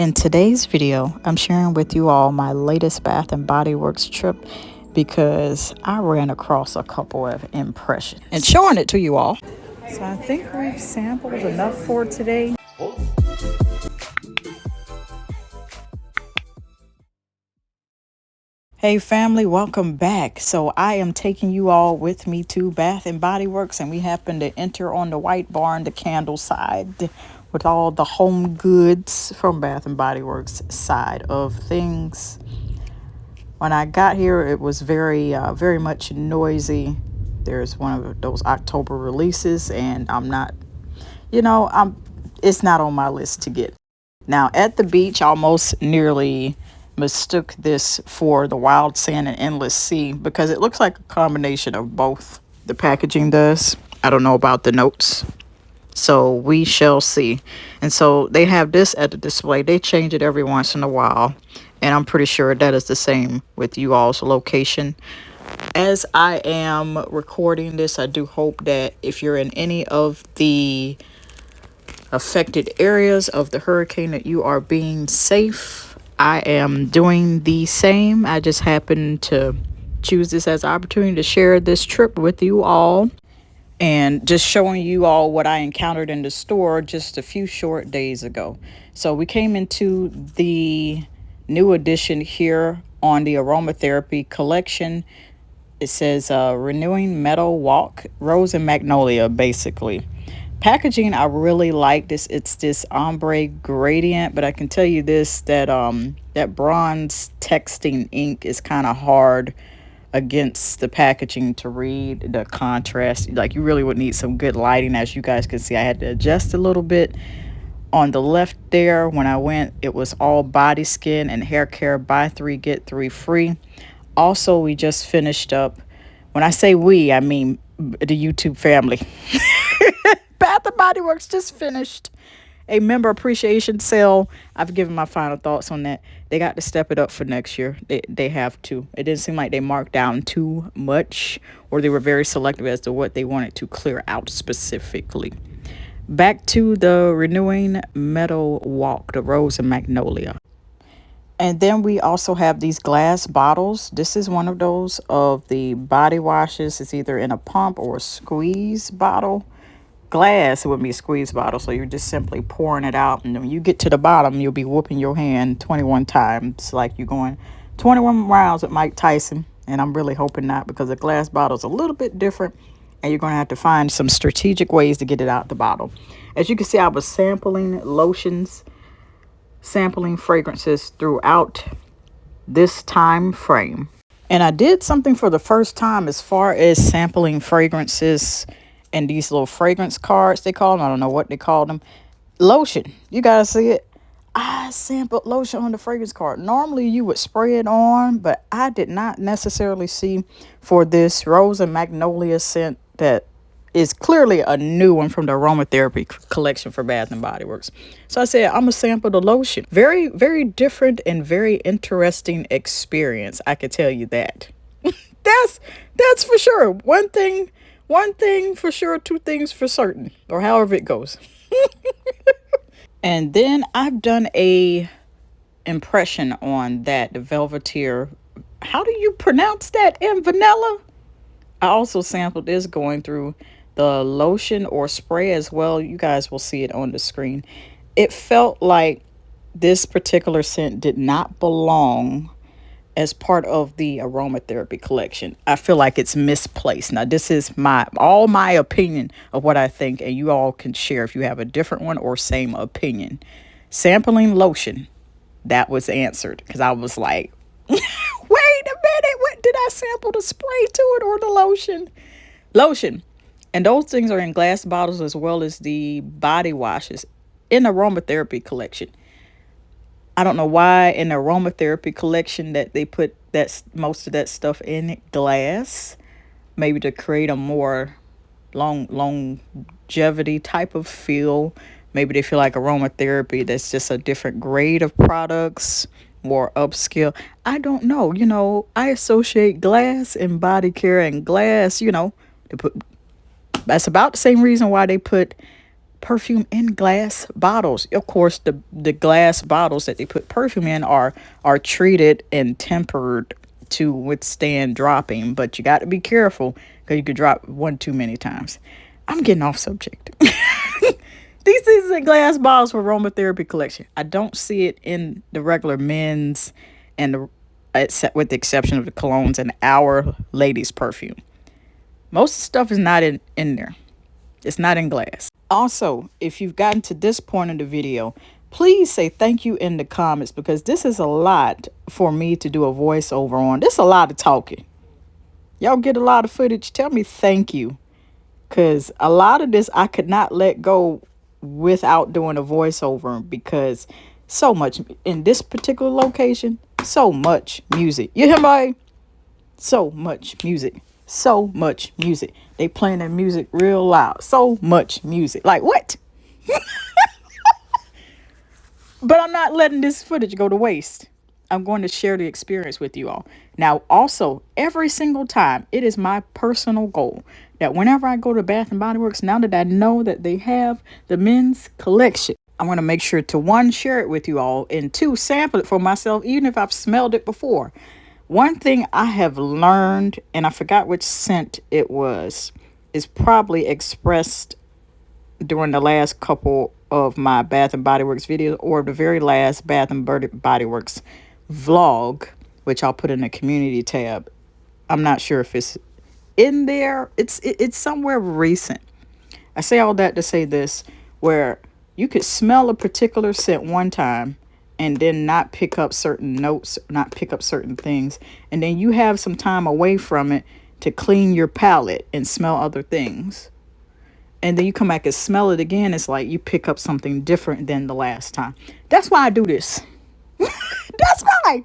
In today's video, I'm sharing with you all my latest Bath and Body Works trip because I ran across a couple of impressions and showing it to you all. So I think we've sampled enough for today. Hey family, welcome back. So I am taking you all with me to Bath and Body Works, and we happen to enter on the white barn, the candle side, with all the home goods from Bath and Body Works side of things. When I got here, it was very much noisy. There's one of those October releases, and it's not on my list to get. Now at the beach, almost nearly mistook this for the Wild Sand and Endless Sea because it looks like a combination of both. The packaging does. I don't know about the notes, so we shall see. And so they have this at the display. They change it every once in a while, and I'm pretty sure that is the same with you all's location. As I am recording this, I do hope that if you're in any of the affected areas of the hurricane, that you are being safe. I am doing the same. I just happened to choose this as an opportunity to share this trip with you all and just showing you all what I encountered in the store just a few short days ago. So we came into the new edition here on the aromatherapy collection. It says renewing meadow walk, rose and magnolia, basically. Packaging, I really like this. It's this ombre gradient, but I can tell you this, that that bronze texting ink is kind of hard against the packaging to read the contrast. Like, you really would need some good lighting. As you guys can see, I had to adjust a little bit. On the left there, when I went, it was all body, skin, and hair care. Buy 3, get 3 free. Also, we just finished up. When I say we, I mean the YouTube family. Bath and Body Works just finished a member appreciation sale. I've given my final thoughts on that. They got to step it up for next year. They have to. It didn't seem like they marked down too much, or they were very selective as to what they wanted to clear out specifically. Back to the renewing meadow walk, the rose and magnolia. And then we also have these glass bottles. This is one of those of the body washes. It's either in a pump or a squeeze bottle. Glass, it would be a squeeze bottle, so you're just simply pouring it out, and when you get to the bottom, you'll be whooping your hand 21 times like you're going 21 rounds with Mike Tyson. And I'm really hoping not, because a glass bottle is a little bit different, and you're going to have to find some strategic ways to get it out the bottle. As you can see, I was sampling lotions, sampling fragrances throughout this time frame, and I did something for the first time as far as sampling fragrances. And these little fragrance cards, they call them, I don't know what they call them. Lotion, you guys see it? I sampled lotion on the fragrance card. Normally you would spray it on, but I did not necessarily see for this rose and magnolia scent that is clearly a new one from the aromatherapy collection for Bath and Body Works. So I said, I'm gonna sample the lotion. Very, very different and very interesting experience, I can tell you that. That's for sure. One thing for sure, 2 things for certain, or however it goes. And then I've done a impression on that, the Velveteer. How do you pronounce that? In vanilla? I also sampled this going through the lotion or spray as well. You guys will see it on the screen. It felt like this particular scent did not belong as part of the aromatherapy collection. I feel like it's misplaced. Now, this is my opinion of what I think, and you all can share if you have a different one or same opinion. Sampling lotion, that was answered, because I was like, wait a minute, what did I sample, the spray to it or the lotion? And those things are in glass bottles, as well as the body washes in the aromatherapy collection. I don't know why in the aromatherapy collection that they put most of that stuff in glass, maybe to create a more longevity type of feel. Maybe they feel like aromatherapy, that's just a different grade of products, more upscale. I don't know. I associate glass and body care, and glass, they put, that's about the same reason why they put perfume in glass bottles. Of course, the glass bottles that they put perfume in are treated and tempered to withstand dropping, but you got to be careful because you could drop one too many times. I'm getting off subject. These is in glass bottles for aromatherapy collection. I don't see it in the regular men's and except with the exception of the colognes and our ladies perfume. Most of the stuff is not in there. It's not in glass. Also, if you've gotten to this point in the video, please say thank you in the comments because this is a lot for me to do a voiceover on. This is a lot of talking. Y'all get a lot of footage. Tell me thank you. Because a lot of this I could not let go without doing a voiceover because so much in this particular location, so much music. You hear me? So much music. So much music. They playing their music real loud. So much music. Like what? But I'm not letting this footage go to waste. I'm going to share the experience with you all. Now, also, every single time, it is my personal goal that whenever I go to Bath and Body Works, now that I know that they have the men's collection, I'm going to make sure to, one, share it with you all, and two, sample it for myself, even if I've smelled it before. One thing I have learned, and I forgot which scent it was, is probably expressed during the last couple of my Bath and Body Works videos or the very last Bath and Body Works vlog, which I'll put in the community tab. I'm not sure if it's in there. It's somewhere recent. I say all that to say this, where you could smell a particular scent one time and then not pick up certain notes, not pick up certain things, and then you have some time away from it to clean your palate and smell other things. And then you come back and smell it again. It's like you pick up something different than the last time. That's why I do this. That's why.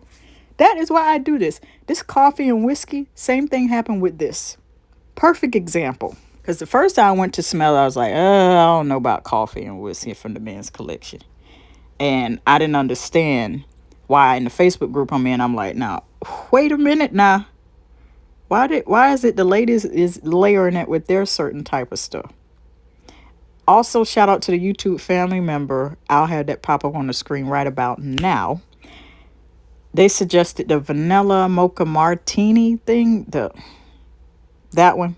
That is why I do this. This coffee and whiskey, same thing happened with this. Perfect example. Because the first time I went to smell it, I was like, I don't know about coffee and whiskey from the men's collection. And I didn't understand why in the Facebook group I'm in, I'm like, now, wait a minute now. Why is it the ladies is layering it with their certain type of stuff? Also, shout out to the YouTube family member. I'll have that pop up on the screen right about now. They suggested the vanilla mocha martini thing. That one.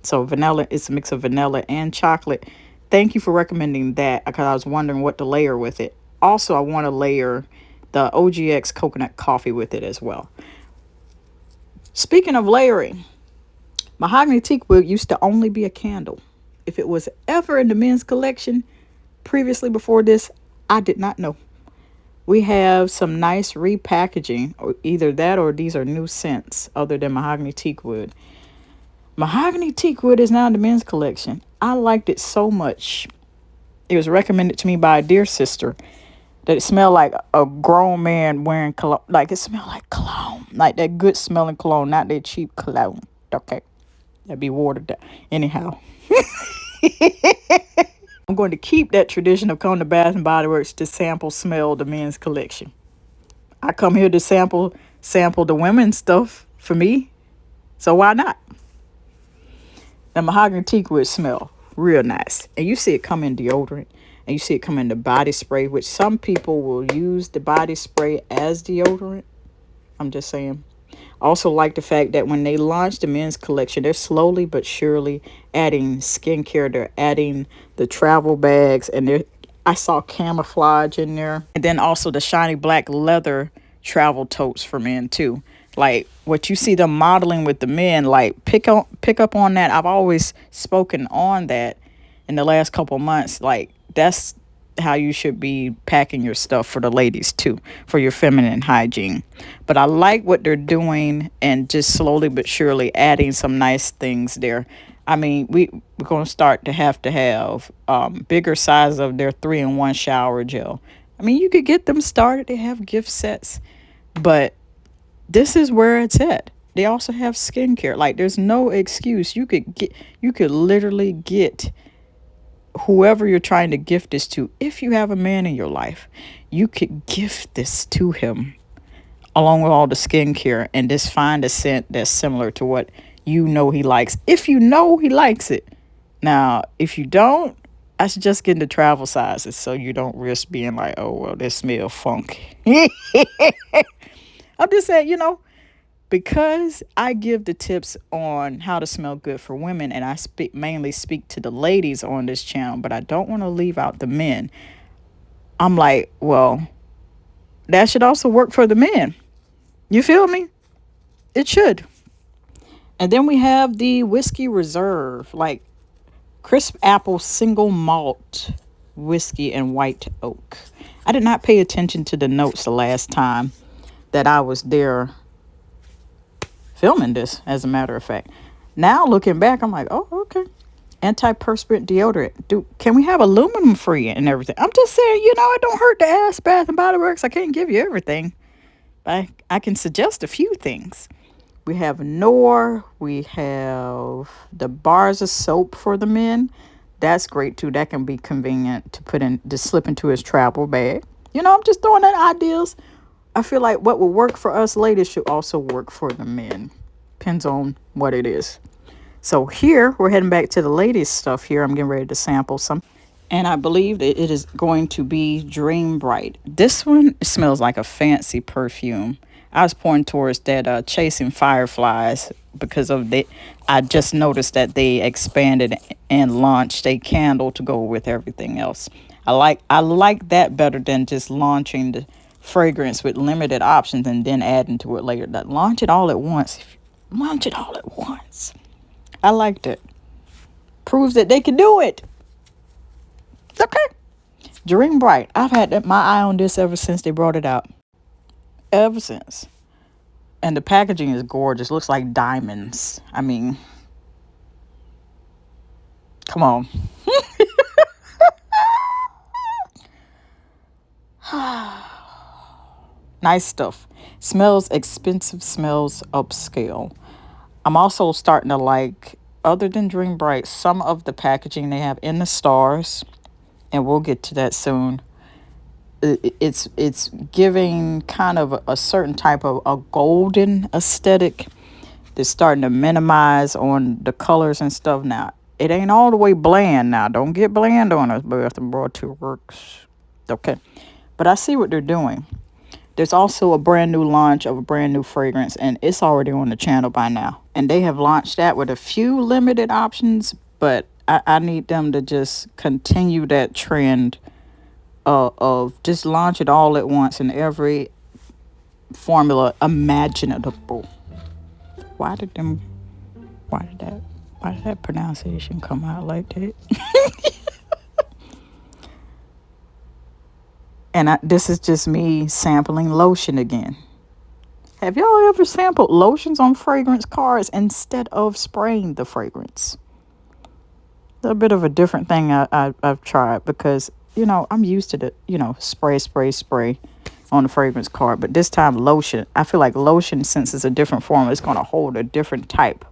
So vanilla, it's a mix of vanilla and chocolate. Thank you for recommending that because I was wondering what to layer with it. Also, I want to layer the OGX coconut coffee with it as well. Speaking of layering, mahogany teakwood used to only be a candle. If it was ever in the men's collection previously before this, I did not know. We have some nice repackaging, or either that or these are new scents other than mahogany teakwood. Mahogany teakwood is now in the men's collection. I liked it so much. It was recommended to me by a dear sister that it smelled like a grown man wearing cologne. Like it smelled like cologne. Like that good smelling cologne, not that cheap cologne. Okay. That'd be watered down. Anyhow. I'm going to keep that tradition of coming to Bath and Body Works to smell the men's collection. I come here to sample the women's stuff for me. So why not? The mahogany teakwood smell real nice. And you see it come in deodorant. And you see it come in the body spray, which some people will use the body spray as deodorant. I'm just saying. Also like the fact that when they launched the men's collection, they're slowly but surely adding skincare. They're adding the travel bags, and I saw camouflage in there. And then also the shiny black leather travel totes for men too. Like what you see them modeling with the men, like pick up on that. I've always spoken on that in the last couple months. Like that's how you should be packing your stuff for the ladies too, for your feminine hygiene. But I like what they're doing and just slowly but surely adding some nice things there. I mean, we're going to start to have bigger size of their 3-in-1 shower gel. I mean, you could get them started. They have gift sets, but this is where it's at. They also have skincare. Like there's no excuse. You could literally get whoever you're trying to gift this to. If you have a man in your life, you could gift this to him along with all the skincare and just find a scent that's similar to what you know he likes. If you know he likes it. Now, if you don't, I should just get into travel sizes so you don't risk being like, oh, well, this smell funky. I'm just saying, because I give the tips on how to smell good for women, and I mainly speak to the ladies on this channel, but I don't want to leave out the men. I'm like, well, that should also work for the men. You feel me? It should. And then we have the whiskey reserve, like crisp apple single malt whiskey and white oak. I did not pay attention to the notes the last time that I was there filming this, as a matter of fact. Now looking back, I'm like, oh, okay. Antiperspirant deodorant. Can we have aluminum free and everything? I'm just saying, it don't hurt to ask Bath and Body Works. I can't give you everything. I can suggest a few things. We have Nor. We have the bars of soap for the men. That's great too. That can be convenient to slip into his travel bag. I'm just throwing out ideas. I feel like what will work for us ladies should also work for the men. Depends on what it is. So here, we're heading back to the ladies' stuff here. I'm getting ready to sample some. And I believe that it is going to be Dream Bright. This one smells like a fancy perfume. I was pointing towards that Chasing Fireflies because of the. I just noticed that they expanded and launched a candle to go with everything else. I like that better than just launching the fragrance with limited options and then adding to it later. That launch it all at once. Launch it all at once. I liked it. Proves that they can do it. Okay. Dream Bright. I've had my eye on this ever since they brought it out. Ever since. And the packaging is gorgeous. Looks like diamonds. I mean, come on. Nice stuff. Smells expensive, smells upscale. I'm also starting to like, other than Dream Bright, some of the packaging they have in the stars, and we'll get to that soon. It's giving kind of a certain type of a golden aesthetic. They're starting to minimize on the colors and stuff now. It ain't all the way bland now. Don't get bland on us, Bath and Body Works. Okay. But I see what they're doing. There's also a brand new launch of a brand new fragrance, and it's already on the channel by now. And they have launched that with a few limited options, but I need them to just continue that trend of just launch it all at once in every formula imaginable. Why did that pronunciation come out like that? And this is just me sampling lotion again. Have y'all ever sampled lotions on fragrance cards instead of spraying the fragrance? A bit of a different thing I've tried because, I'm used to the, spray on the fragrance card. But this time lotion, I feel like lotion, since it's a different form, it's going to hold a different type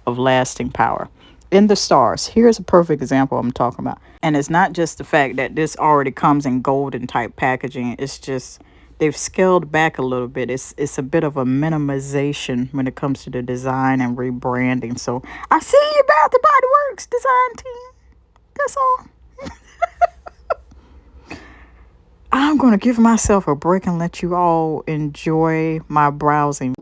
of lasting power. In the stars, here's a perfect example I'm talking about. And it's not just the fact that this already comes in golden type packaging. It's just they've scaled back a little bit. It's a bit of a minimization when it comes to the design and rebranding. So I see you, Bath and Body Works design team. That's all. I'm going to give myself a break and let you all enjoy my browsing.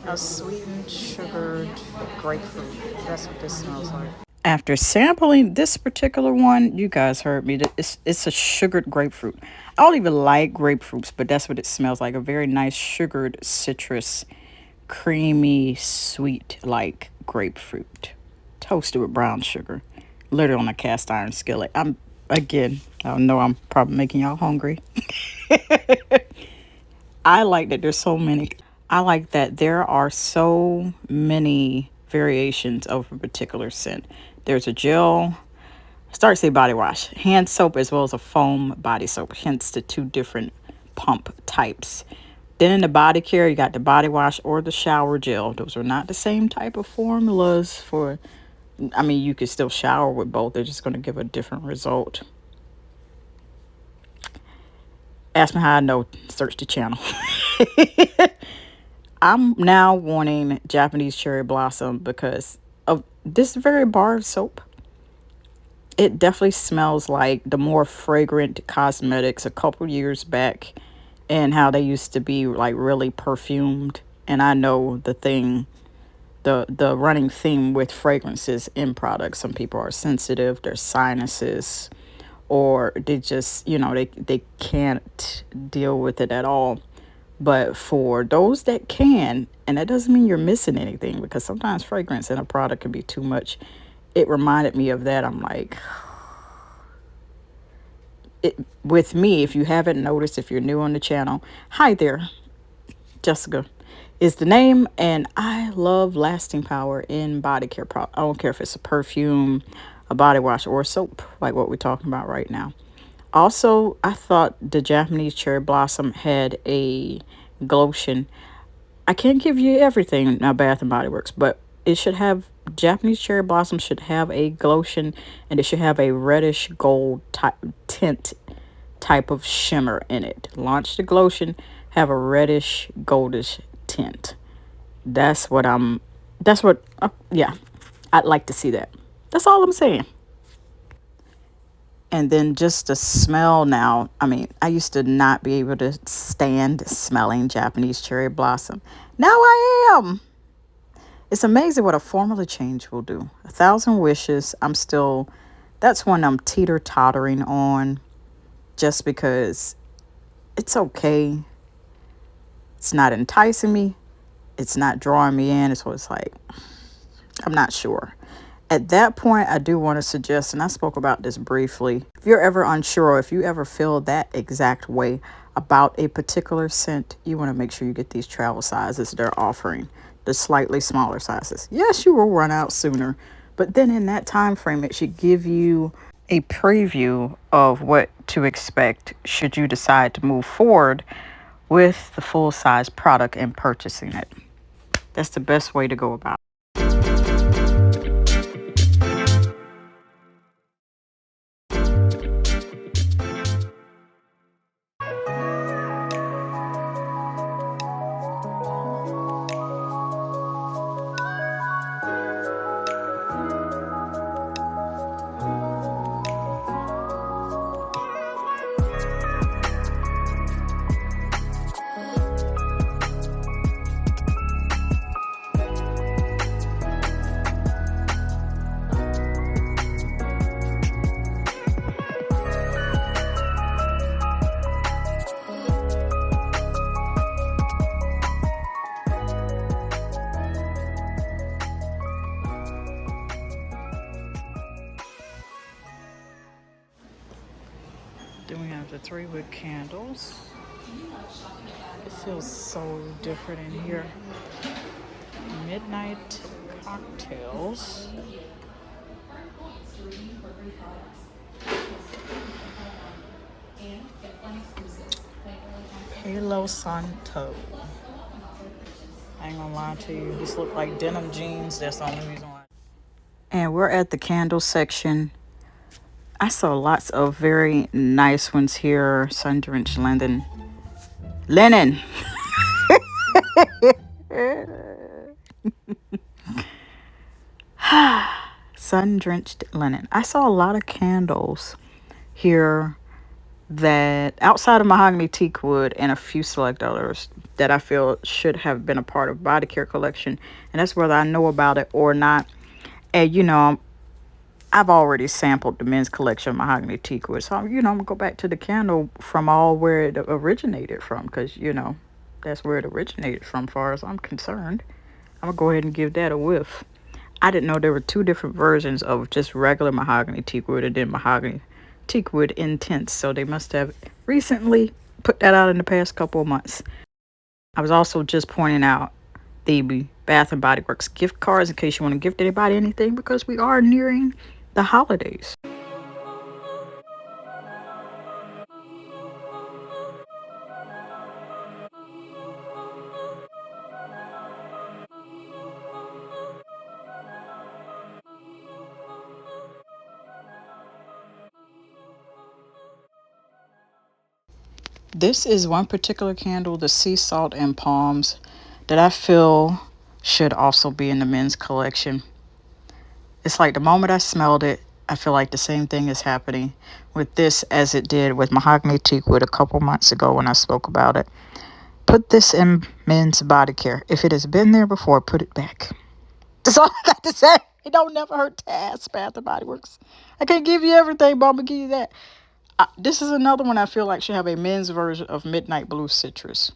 A sweetened, sugared grapefruit. That's what this smells like. After sampling this particular one, you guys heard me. It's a sugared grapefruit. I don't even like grapefruits, but that's what it smells like. A very nice sugared citrus, creamy, sweet like grapefruit. Toasted with brown sugar. Literally on a cast iron skillet. I know I'm probably making y'all hungry. I like that there's so many. I like that there are so many variations of a particular scent. There's a gel, start to say body wash, hand soap, as well as a foam body soap, hence the two different pump types. Then in the body care, you got the body wash or the shower gel. Those are not the same type of formulas for, I mean, you could still shower with both. They're just going to give a different result. Ask me how I know, search the channel. I'm now wanting Japanese cherry blossom because of this very bar of soap. It definitely smells like the more fragrant cosmetics a couple years back, and how they used to be like really perfumed. And I know the running theme with fragrances in products. Some people are sensitive, their sinuses, or they just, they can't deal with it at all. But for those that can, and that doesn't mean you're missing anything, because sometimes fragrance in a product can be too much. It reminded me of that. I'm like, with me, if you haven't noticed, if you're new on the channel, hi there, Jessica is the name, and I love lasting power in body care product. I don't care if it's a perfume, a body wash, or a soap, like what we're talking about right now. Also, I thought the Japanese cherry blossom had a glotion. I can't give you everything now, Bath and Body Works, but it should have, Japanese cherry blossom should have a glotion, and it should have a reddish gold tint type of shimmer in it. Launch the glotion, have a reddish goldish tint. Yeah, I'd like to see that. That's all I'm saying. And then just the smell now. I mean, I used to not be able to stand smelling Japanese cherry blossom. Now I am. It's amazing what a formula change will do. A Thousand Wishes, that's one I'm teeter-tottering on, just because it's okay. It's not enticing me. It's not drawing me in. It's like, I'm not sure. At that point, I do want to suggest, and I spoke about this briefly, if you're ever unsure, or if you ever feel that exact way about a particular scent, you want to make sure you get these travel sizes they're offering, the slightly smaller sizes. Yes, you will run out sooner, but then in that time frame, it should give you a preview of what to expect should you decide to move forward with the full size product and purchasing it. That's the best way to go about it. Then we have the 3-wick candles. It feels so different in here. Midnight cocktails. Halo Santo. I ain't gonna lie to you. This look like denim jeans. That's the only reason why. And we're at the candle section. I saw lots of very nice ones here. Sun-drenched linen. Linen. Sun-drenched linen. I saw a lot of candles here that outside of mahogany teak wood and a few select others that I feel should have been a part of body care collection, and that's whether I know about it or not. And I've already sampled the men's collection of mahogany teak wood, so I'm gonna go back to the candle from all where it originated from, because that's where it originated from, far as I'm concerned. I'm gonna go ahead and give that a whiff. I didn't know there were two different versions of just regular mahogany teak wood and then mahogany teak wood intense. So they must have recently put that out in the past couple of months. I was also just pointing out the Bath and Body Works gift cards in case you want to gift anybody anything, because we are nearing the holidays. This is one particular candle, the Sea Salt and Palms, that I feel should also be in the men's collection. It's like the moment I smelled it, I feel like the same thing is happening with this as it did with mahogany teakwood a couple months ago when I spoke about it. Put this in men's body care. If it has been there before, put it back. That's all I got to say. It don't never hurt to ask Bath and Body Works. I can't give you everything, but I'm gonna give you that. This is another one I feel like should have a men's version of Midnight Blue Citrus.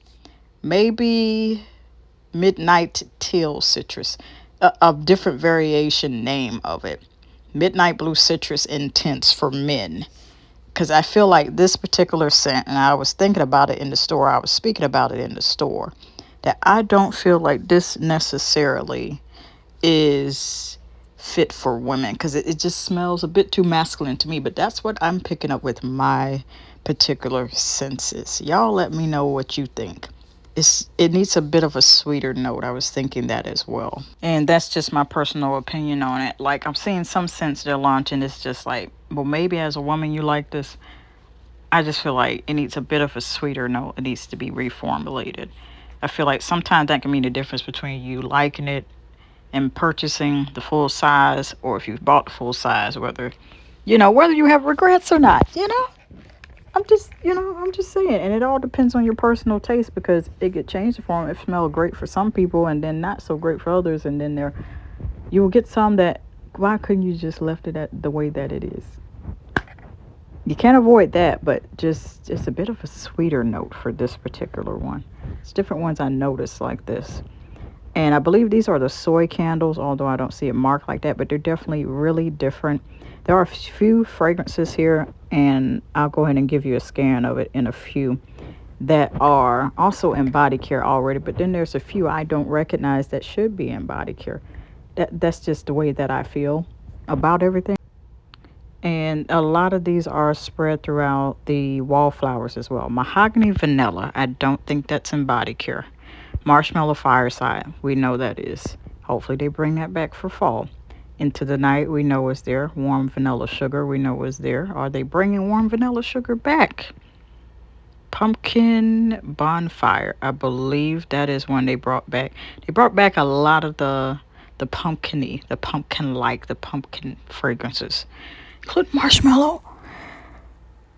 Maybe Midnight Teal Citrus. A different variation name of it. Midnight Blue Citrus Intense for men. Because I feel like this particular scent, and I was thinking about it in the store, I was speaking about it in the store, that I don't feel like this necessarily is fit for women, because it just smells a bit too masculine to me. But that's what I'm picking up with my particular senses. Y'all let me know what you think. It needs a bit of a sweeter note. I was thinking that as well, and that's just my personal opinion on it. Like, I'm seeing some scents they're launching, it's just like, well, maybe as a woman you like this. I just feel like it needs a bit of a sweeter note. It needs to be reformulated. I feel like sometimes that can mean the difference between you liking it and purchasing the full size, or if you've bought the full size, whether you have regrets or not. I'm just saying, and it all depends on your personal taste, because it could change the form. It smells great for some people and then not so great for others, and then you will get some that, why couldn't you just left it at the way that it is? You can't avoid that, but just a bit of a sweeter note for this particular one. It's different ones I noticed like this. And I believe these are the soy candles, although I don't see it marked like that, but they're definitely really different. There are a few fragrances here, and I'll go ahead and give you a scan of it in a few that are also in body care already, but then there's a few I don't recognize that should be in body care. That's just the way that I feel about everything. And a lot of these are spread throughout the wallflowers as well. Mahogany vanilla, I don't think that's in body care. Marshmallow fireside, we know that is. Hopefully they bring that back for fall. Into the night, we know is there. Warm vanilla sugar, we know is there. Are they bringing warm vanilla sugar back? Pumpkin bonfire, I believe that is one they brought back. They brought back a lot of the pumpkin-y, the pumpkin fragrances, including marshmallow,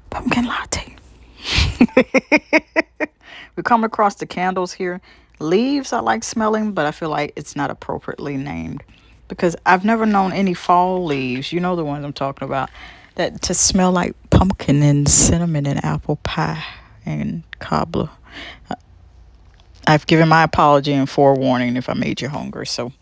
pumpkin latte. We come across the candles here. Leaves I like smelling, but I feel like it's not appropriately named, because I've never known any fall leaves, the ones I'm talking about, that to smell like pumpkin and cinnamon and apple pie and cobbler. I've given my apology and forewarning if I made you hungry, so.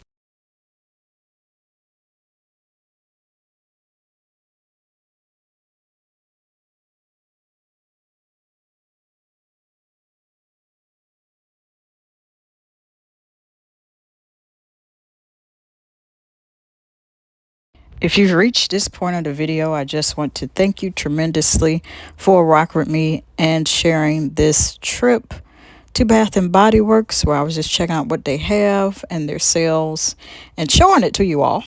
If you've reached this point of the video, I just want to thank you tremendously for rocking with me and sharing this trip to Bath and Body Works, where I was just checking out what they have and their sales and showing it to you all.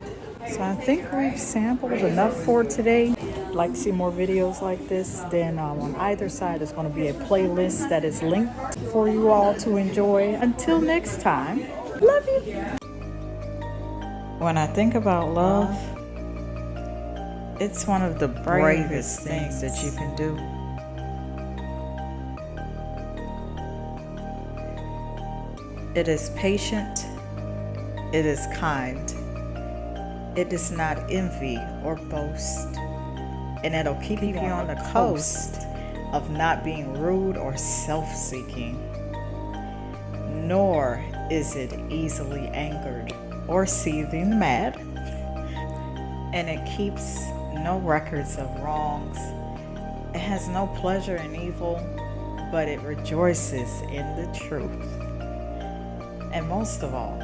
So I think we've sampled enough for today. I'd like to see more videos like this. Then on either side is going to be a playlist that is linked for you all to enjoy. Until next time, love you. When I think about love, it's one of the bravest things that you can do. It is patient, it is kind, it does not envy or boast, and it'll keep you on the coast of not being rude or self-seeking. Nor is it easily angered or seething mad, and it keeps no records of wrongs. It has no pleasure in evil, but it rejoices in the truth. And most of all,